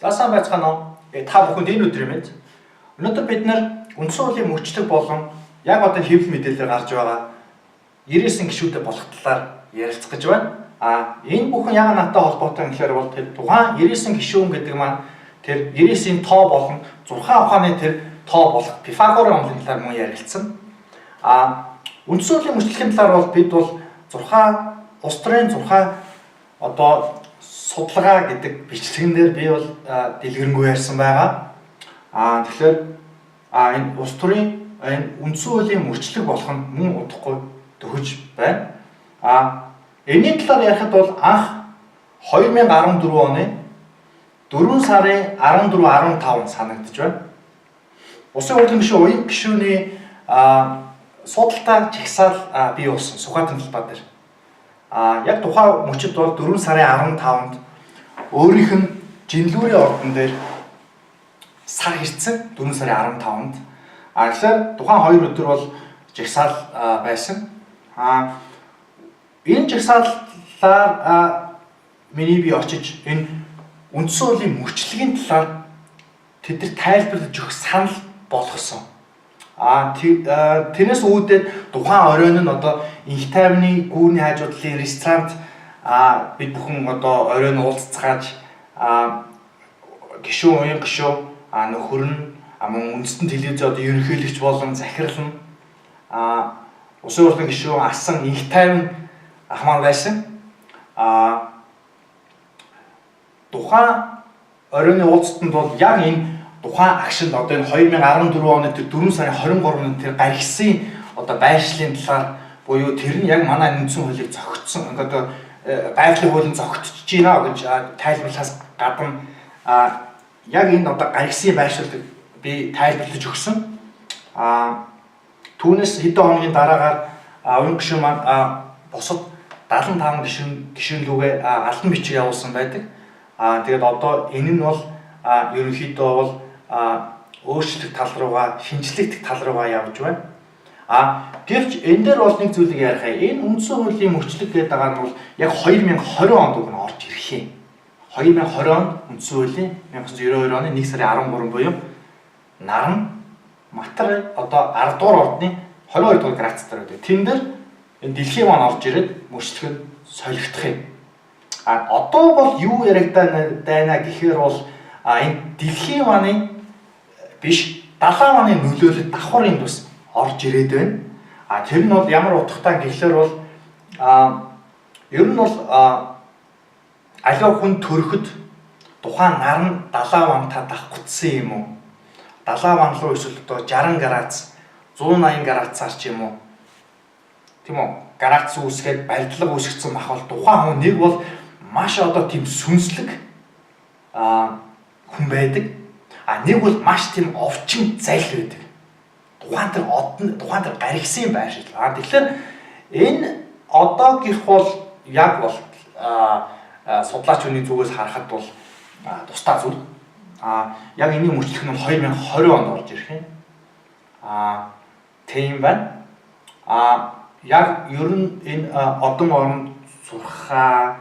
За сайн байцгаана уу? Та бүхэнд энэ өдрийн мэнд. Өнөөдөр бид нар үндсэн хуулийн мөрчлөг болон яг одоо хэвлэл мэдээлэлээр гарч байгаа 99 гишүүдэд болох талаар ярилцах гэж байна. Энэ бүхэн яагаад надтай холбоотой юм гэхээр бол тэр тухайн 99 гишүүн гэдэг маань тэр 99-ийн тоо болон 6 ухааны тэр тоо болох Пифагорын онолын талаар мөн ярилцсан. Үндсэн хуулийн мөрчлөгийн талаар бол бид бол 6 улс төрийн 6 одоо судалгаа гэдэг бичлэгэн дээр би бол дэлгэрэнгүй ярьсан байгаа. Тэгэхээр энэ улс төрийн энэ үндсэн хуулийн мөрчлөг болох нь мөн удахгүй төгөж байна. Энэний талаар ярихад бол анх 2014 оны 4 сарын 14-15 санагдаж байна. Улсын хурлын гишүүн уян гишүүний судалтай жагсаал бий болсон Сүхбаатарын талбай дээр. Яг тухайн мөчид бол 4 сарын 15-нд өөрийнх нь Жинлүүрийн ордон дээр сар хэрцэн 4 сарын 15-нд. Тэгэхээр тухайн 2 өдөр бол жагсаал байсан. Энэ жагсаалаар миний би очиж энэ үндсэн хуулийн мөрчлөгийн талаар тэдэд тайлбарлаж өгөх санал болгосон. Тэрнээс үүдээд тухайн оройн нь одоо инх тайвны гүүрний хажуудлын ресторант бид бүхэн одоо оройн уулзцааж гишүүн уян гишүүн нөхөр нь мөн үндэстэн телевиз одоо ерөнхийлөгч болон захирал нь улсын хурлын гишүүн асан инх тайван ах маань байсан. Тухайн оройны уулзалтанд бол яг энэ тухайн агшинд одоо энэ 2014 оны тэр 4 сарын 23-нд тэр гаргисын одоо байршлын талаар буюу тэр нь яг манай үндсэн хуулийг зохицсон одоо байгалийн хуулийн зохицож байна гэж тайлбарлахаас гадна яг энэ одоо гаргисын байршлыг би тайлбарлаж өгсөн. Түүнээс хэдэн хоногийн дараагаар уян гишүүн маань бусад 75 гишүүн лүгээ албан бичиг явуулсан байдаг. Тэгээд одоо энэ нь бол ерөнхийдөө бол өөрчлөлт тал руугаа, шинжлэх тал руугаа явж байна. Гэвч энэ дээр бол нэг зүйлийг ярих. Энэ үндсэн хуулийн мөрчлөг гэдэг байгаа нь бол яг 2020 онд үг нь орж ирэх юм. 2020 онд үндсэн хуулийн 1992 оны 1 сарын 13 буюу Наран Матар одоо 10 дугаар ордны 22 дугаар градус дээр байдаг. Тэн дээр энэ дэлхийн маань орж ирээд мөрчлөг нь солигдох юм. Одоо бол юу яригдана гэхээр бол энэ дэлхийн мааны биш далайн мааны нөлөөлөлт давхар энд бас орж ирээд байна. Тэр нь бол ямар утгатай гэхлээр бол ер нь бол аливаа хүн төрөхөд тухайн наран далайн вантаа давхцсан юм уу? Далайн ван руу эсвэл одоо 60 градус 180 градусаар ч юм уу? Тийм үү? Градус үүсгээд барилдлага үүсгэсэн махбал тухайн хүн нэг бол маш одоо тийм сүнслэг хүн байдаг. Нэг бол маш тийм овчин зайл байдаг. Тухайн тэр гаргисын байршил. Тэгэхээр энэ одоогийнх бол яг бол судлаач хүний зүгээс харахад бол тусдаа зүйл. Яг энэний мөрчлөх нь 2020 онд орж ирэх юм. Тийм байна. Яг ер нь энэ одон оронд сурхаа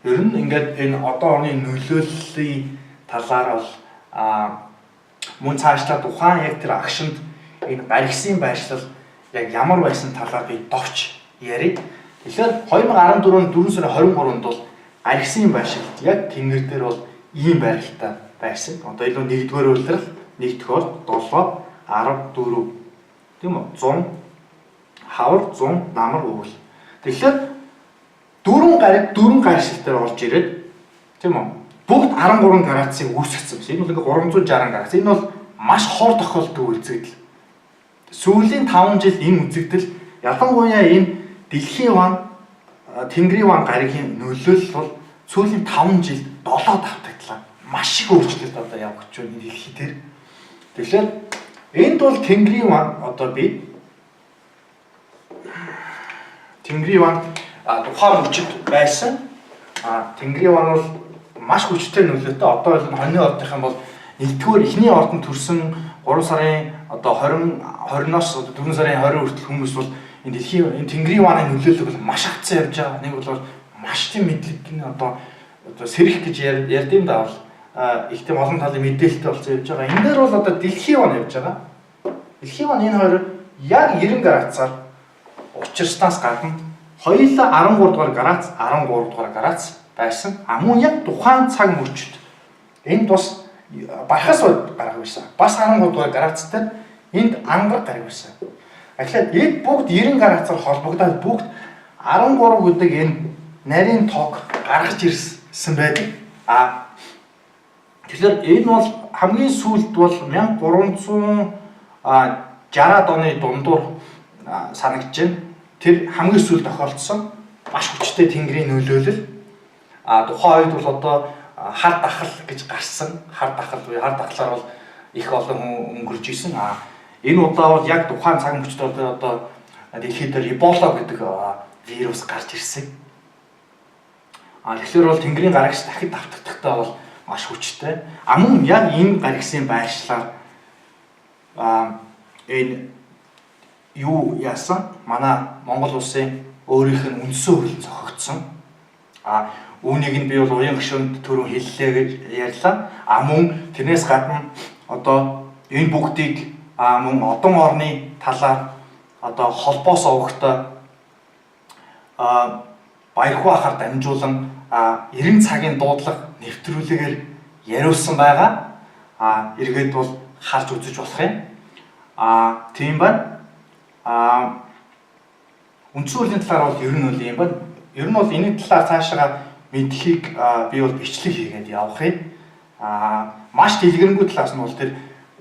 ер нь ингээд энэ одоо орны нөлөөллийн талаар бол мөн цаашлаа тухайн яг тэр агшинд энэ гаргисын байршлал яг ямар байсан талаар би довч ярив. Тэгэхээр 2014-нд 4 сарын 23-нд бол гаргисын байршил яг тэнгэр дээр бол ийм байралтай байсан. Одоо илүү 1-р үйлрэл 1-р 7 14 тийм үү 100 хавар 100 намар өвөл. Тэгэхээр дөрвөн гаршил дээр орж ирээд тийм үү бүгд 13 градусыг үүсгэсэн байсан. Энэ бол ингээ 360 градус. Энэ бол маш хор тохиолддог үзэгдэл. Сүүлийн 5 жил энэ үзэгдэл ялангуяа энэ дэлхийн ван Тэнгэрийн ван гаригийн нөлөөлөл бол сүүлийн 5 жилд 7 давтагдлаа. Маш их өөрчлөлт одоо явагдаж байна дэлхий дээр. Тэгэхээр энд бол Тэнгэрийн ван одоо би Тэнгэрийн ван тухайн мөчид байсан. Тэнгэрийн ван бол маш хүчтэй нөлөөтэй. Одоо бол хоньны ордынх юм бол 1-р эхний ордонд төрсэн 3 сарын одоо 20-оос 4 сарын 20 хүртэл хүмүүс бол энэ дэлхийн Тэнгэрийн ваны нөлөөлөл бол маш хатсан явж байгаа. Нэг бол маш тийм мэдлэг одоо сэрэх гэж ярьд юм да бол их тийм олон талын мэдээлэлтэй болсон явж байгаа. Энэ дээр бол одоо дэлхийн ван явж байгаа. Дэлхийн ван энэ хоёр яг 90 градусаар учирснаас гадна хоёулаа 13 дугаар градус, 13 дугаар градус байсан. Мөн яг тухайн цаг мөчид энд бас бархас гарах байсан. Бас 13 дугаар градустай энд ангар гарах байсан. Тэгэхээр эд бүгд 90 градусаар холбогдоод бүгд 13 гэдэг энэ нарийн тоог гаргаж ирсэн байдаг. Тэгэхээр энэ бол хамгийн сүүлд бол 1360-аад оны дундуур санагдж байна. Тэр хамгийн сүүлд тохиолдсон маш хүчтэй тэнгэрийн нөлөөлөл. Тухайн үед бол одоо хар дахал гэж гарсан. Хар дахлаар бол их олон хүн өнгөрж исэн. Энэ удаа бол яг тухайн цаг мөчид одоо дэлхийд дээр Эбола гэдэг вирус гарч ирсэн. Тэгэхээр бол тэнгэрийн гарагч дахид давтагдахтаа бол маш хүчтэй. Мөн яг энэ гарагсын байршлаар энэ юу яасан? Манай Монгол улсын өөрийнх нь үндсэн хууль зохиогдсон. Үүнийг нь би бол уян гишүүнд түрүү хэллээ гэж ярьлаа. Мөн тэрнээс гадна одоо энэ бүгдийг мөн одон орны талаар одоо холбоос овогтой баярхуу ахаар дамжуулан 90 цагийн дуудлага нэвтрүүлгээр яриулсан байгаа. Эргээд бол харж үзэж болох юм. Тийм байна. Үндсэн хуулийн талаар бол ер нь үл юм байна. Ер нь бол энэ талаар цаашаа мэдхийг би бол бичлэг хийгээд явах юм. Маш дэлгэрэнгүй талаас нь бол тэр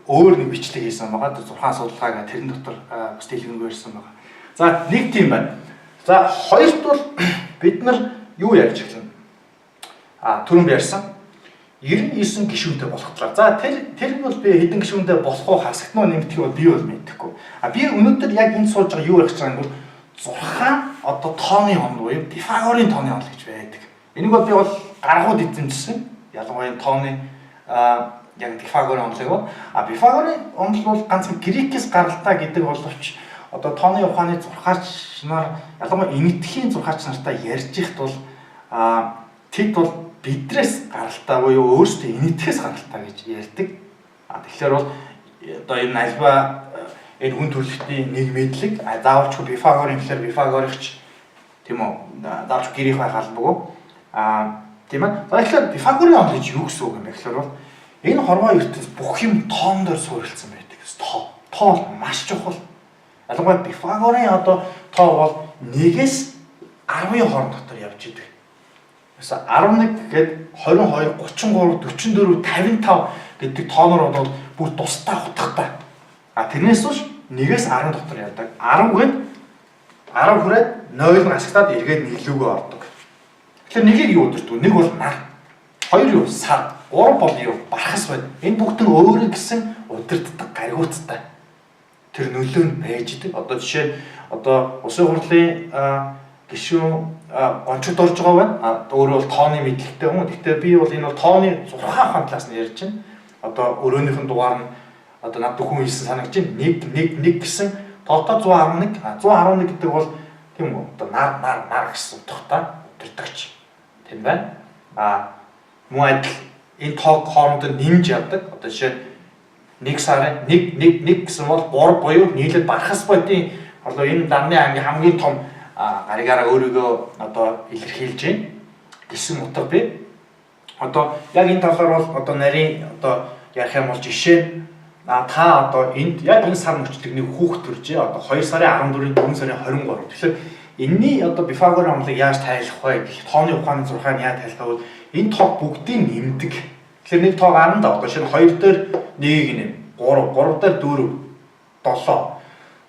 өөр нэг бичлэг хийсэн байгаа. 6 судалгааг тэрэн дотор бас дэлгэрэнгүй ярьсан байгаа. За нэг тийм байна. За хоёрт бол бид нар юу ярьж эхэлнэ? Түрүүнд ярьсан 99 гишүүнтэй болох талаар. За тэр бол би хэдэн гишүүнтэй болох уу хасагт нь нэмтгий бол би бол мэдэхгүй. Би өнөөдөр яг энэ сууж байгаа юу ярих гэж байгаа юм бол 6 одоо тооны хоног буюу Пифагорын тооны хоног гэж байдаг. Энийг бол би бол гаргууд эзэмшсэн. Ялангуяа тооны яг Пифагорын онолыг бол Пифагорын онол бол ганцхан Грекээс гаралтай гэдэг боловч одоо тооны ухааны зурхаач нар ялангуяа энэтхийн зурхаач нартай ярьж ихт бол тэд бол бидрээс гаралтай буюу өөрсдөө энэтхээс гаралтай гэж ярьдаг. Тэгэхээр бол одоо энэ альва энэ хүн төрөлхтний нэг мэдлэг заавалчгүй Пифагорын гэхээр Пифагорыч тийм үү заавалч гэрийнх байх албагүй. Тийм ээ. За тэгэхээр Пифагорын онол гэж юу гэсэн үг юм бэ гэхээр бол энэ хорвоо ертөнц бүх юм тоон дээр суурилсан байдаг. Тоо маш чухал. Ялангуяа Пифагорын одоо тоо бол 1-ээс 10-ийн хооронд дотор явж идэг. Mesela 11 гээд 22, 33, 44, 55 гэдэг тооноор бол бүр тусдаа утгатай. Тэрнээс биш 1-ээс 10 дотор явдаг. 10 гээд 10 хүрээд 0 гасгатаад эргээд нийлүүгөө ордог. Тэгэхээр нэгийг юу удирддаг? Нэг бол нар. 2 юу? Сар. 3 бол юу? Бархас байна. Энэ бүгдэн өөрийн гэсэн удирддаг гаригууттай. Тэр нөлөө нь байж идэг. Одоо жишээ одоо Улсын хурлын гишүүн гончод орж байгаа байна. Өөрөө бол тооны мэдлэгтэй хүн. Гэхдээ би бол энэ бол тооны 6 хаан талаас нь ярьж байна. Одоо өрөөнийх нь дугаар нь одоо над бүхэн хэлсэн санагдаж байна. 1 гэсэн тоотоо 111. 111 гэдэг бол тийм үү? Одоо нар гэсэн утгатай удирдагч. Тийм байна. Мөн адил энэ тоог хоорондоо нэмж явдаг. Одоо жишээ 1 сарын 1 гэсэн бол 3 буюу нийлээд бархас бодийн одоо энэ Дарны аймгийн хамгийн том гаригаараа өөрийгөө одоо илэрхийлж байна гэсэн утга би. Одоо яг энэ талаар бол одоо нарийн одоо ярих юм бол жишээ та одоо энд яг энэ сар мөчлөг нэг хүүхд төржээ. Одоо 2 сарын 14-ний 4 сарын 23. Тэгэхээр энэний одоо Пифагорын онолыг яаж тайлах вэ гэх тооны ухааны 6-ыг яаж тайлах вэ? Энэ тоог бүгдийг нэмдэг. Тэгэхээр нэг тоог 10 даа. Одоо шинэ 2 дээр 1-ийг нэм. 3 дээр 4, 7.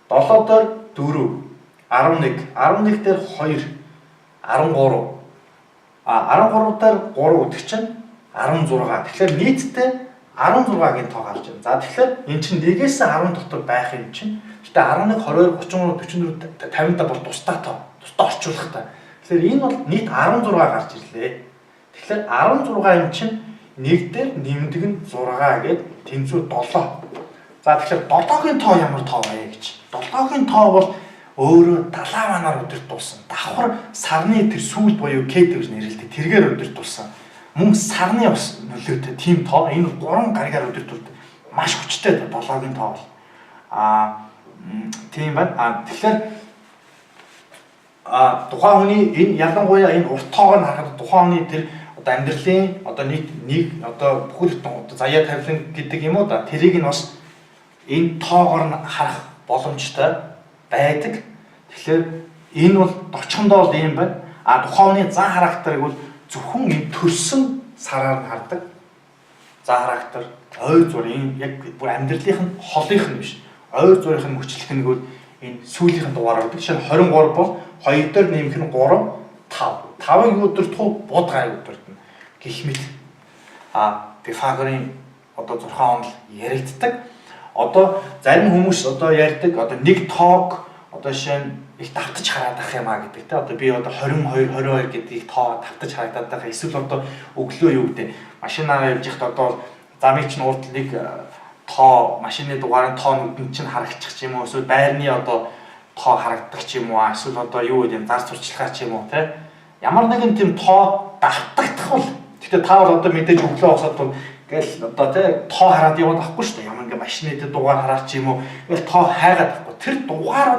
7 дээр 4, 11, 11 дээр 2, 13. 13 дээр 3 гэдэг чинь 16. Тэгэхээр нийтдээ 16-гийн тоо гарч байна. За тэгэхээр эн чинь 1-ээс 10 дотор байх юм чинь. Гэтэ 11, 22, 33, 44, 50 та бол тусдаа тоо. Тусдаа орчуулах та. Тэгэхээр энэ бол нийт 16 гарч ирлээ. Тэгэхээр 16 юм чинь 1 дээр нэмдэг нь 6 гээд тэнцүү 7. За тэгэхээр 7-гийн тоо ямар тоо вэ гэж. 7-гийн тоо бол өөрөө далаа манаар удирдуулсан. Давхар сарны тэр сүүл буюу К гэж нэрлэдэг. Тэргээр удирдуулсан. мөн сарны бас нөлөөтэй тийм тоо. Энэ 3 гаригаар өдөр төрдөг. Маш хүчтэй 7-гийн тоо бол. Тийм байна. Тэгэхээр тухайн хүний энэ ялангуяа энэ урт тоогоор харахад тухайн хүний тэр одоо амьдралын одоо нэг одоо бүхэл бүтэн одоо заяа тавилан гэдэг юм уу да тэрийг нь бас энэ тоогоор нь харах боломжтой байдаг. Тэгэхээр энэ бол дочхондоо бол ийм байна. Тухайн хүний зан характерыг бол зөвхөн энэ төрсөн сараар нь хардаг. Зан характер, ойр зур энэ яг бүр амьдралынх нь холынх нь биш. Ойр зургийн нь хүчлэх нь бол энэ сүүлийнх нь дугаар гэдэг. Жишээ нь 23 бол 2 дээр нэмэх нь 3, 5. 5-ын өдөр туу будгай өдөртнө. Гэх мэт. Пифагорын одоо 6 онол яригддаг. Одоо зарим хүмүүс одоо ярьдаг одоо нэг тоог одоо жишээ нь их давтаж хараад ах юм гэдэг те. Одоо би одоо 22 22 гэдгийг тоо давтаж харагдаад байгаа. Эсвэл одоо өглөө юу гэдэг машинаараа явж байхад одоо замын чинь урд нэг тоо машины дугаарын тоонууд нь чинь харагдчих ч юм уу. Эсвэл байрны одоо тоо харагддаг ч юм уу. Эсвэл одоо юу гэдэг зар сурчлагаа ч юм уу те. Ямар нэгэн тийм тоо давтагдах бол гэхдээ та бол одоо мэдээж өглөө босоод бол гэл одоо те тоо хараад яваад авахгүй шүү дээ. Ямар ингээ машины дээр дугаар хараад ч юм уу. Ингээл тоо хайгаад авахгүй. Тэр дугаар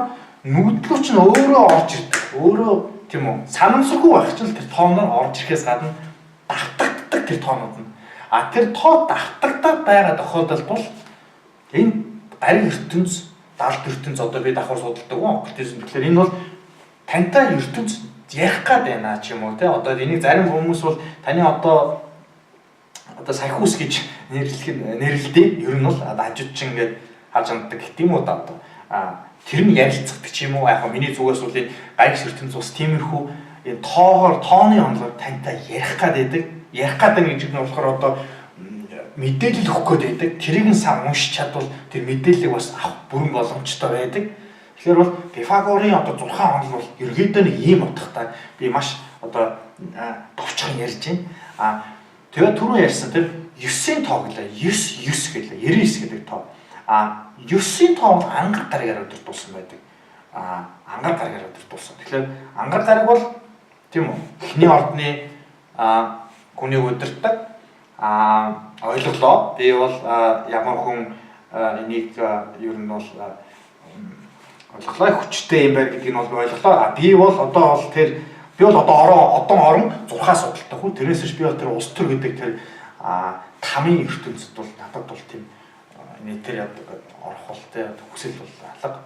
нүдлүү чинь өөрөө орж ирдэг. Өөрөө тийм үү санамсаргүй байх чинь тэр тооноор орж ирэхээс гадна давтагддаг тэр тоонууд нь. Тэр тоо давтагдаад байгаа тохиолдолд бол энэ гариг ертөнц, далд ертөнц одоо би давхар судалдаг оккультизм. Тэгэхээр энэ бол тантай ертөнц ярих гад байна ч юм уу те. Одоо энийг зарим хүмүүс бол таны одоо сахиус гэж нэрлэдэг. Ер нь бол хажуудчин ингээд харж амддаг гэх юм уу да одоо. Тэр нь ярилцдаг ч юм уу яг миний зүгээс бол энэ гариг ертөнц ус тиймэрхүү энэ тооны онолоор тантай ярих гад байдаг. Ярих гад гэж нь болохоор одоо мэдээлэл өгөх гээд байдаг. Тэрийг нь сан уншиж чадвал тэр мэдээллийг бас авах бүрэн боломжтой байдаг. Тэгэхээр бол Пифагорын одоо 6 онол бол ерөөдөө нэг ийм утгатай. Би маш одоо товчхон ярьж байна. Тэгээд түрүү ярьсан тэр 9-ийн тоо гэлээ 9 гэлээ 99 гэдэг тоо. 9-ийн тоо бол ангар гаригаар өдөртүүлсэн байдаг. Ангар гаригаар өдөртүүлсэн. Тэгэхээр ангар гариг бол тийм үү? Эхний ордны хүнийг өдөртдөг. Ойлголоо. Би бол ямар хүн энийг ер нь бол ойлголоо хүчтэй юм байна гэдгийг нь бол ойлголоо. Би бол одоо бол тэр би бол одоо орон 6-аас судалдаг хүн. Тэрнээс биш би бол тэр улс төр гэдэг тэр тамийн ертөнцид бол надад бол тийм нэтэр орох бол тэ хүсэл бол алга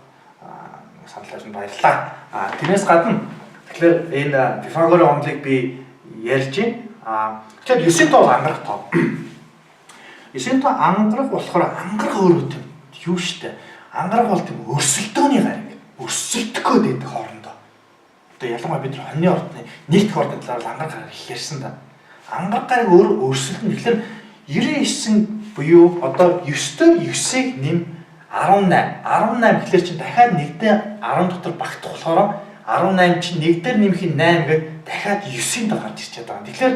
саналж нь баярлаа. Тэрнээс гадна тэгэхээр энэ Пифагорын онолыг би ярьж байна. Тэгэхээр 9 тоо ангарах тоо. 9 тоо ангарах болохоор ангарах өөрөө тийм юу штэ. Ангарах бол тийм өрсөлдөөний гариг. Өрсөлдөх гээд байдаг хоорондоо. Одоо ялангуяа бид хоньны ордны нийт ордны талаар ангарах гариг их ярьсан да. Ангарах гариг өөрөө өрсөлдөн. Тэгэхээр 99 буюу одоо 9-д 9-ийг нэм 18. 18 гэхэлэр чинь дахиад 1-д 10 дотор багтах болохоор 18 чинь 1-дэр нэмэх нь 8 гээд дахиад 9-ийн дор гарч ирчихэд байгаа. Тэгэхээр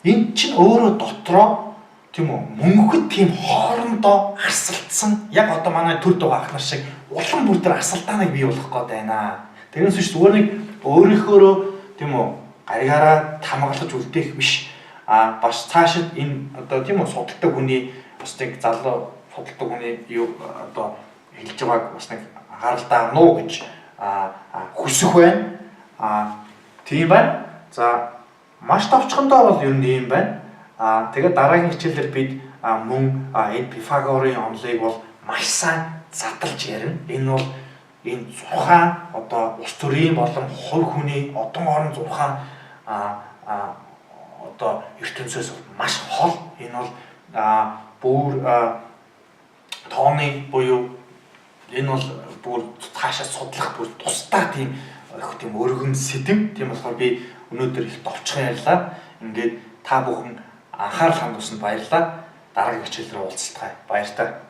энэ чинь өөрөө дотроо тийм үү мөнгөд тийм хоорондоо асалдсан яг одоо манай төр дугаа ах нар шиг улам бүр тэр асалдааныг бий болгох гээд байна. Тэрнээс биш зүгээр нэг өөрийнхөө тийм үү гаригаараа тамгалж үлдээх биш. Бас цаашид энэ одоо тийм үү судалдаг хүний бас нэг залуу судалдаг хүний юу одоо хэлж байгааг бас нэг анхааралтай авах гэж хүсэх байна. Тийм байна. За маш товчхондоо бол ер нь ийм байна. Тэгээд дараагийн хичээлээр бид мөн энэ Пифагорын онолыг бол маш сайн задлж ярина. Энэ бол энэ 6 одоо улс төрийн болон хувь хүний одон орон 6 одоо ертөнцөөс маш хол. Энэ бол бүр тооны буюу энэ бол бүр цаашаа судлах бүр тусдаа тийм өргөн сэдэв. Тийм болохоор би өнөөдөр их товчхон ярьлаа. Ингээд та бүхэн анхаарал хандуулсанд баярлалаа. Дараагийн хичээлээр уулзцгаая. Баярлалаа.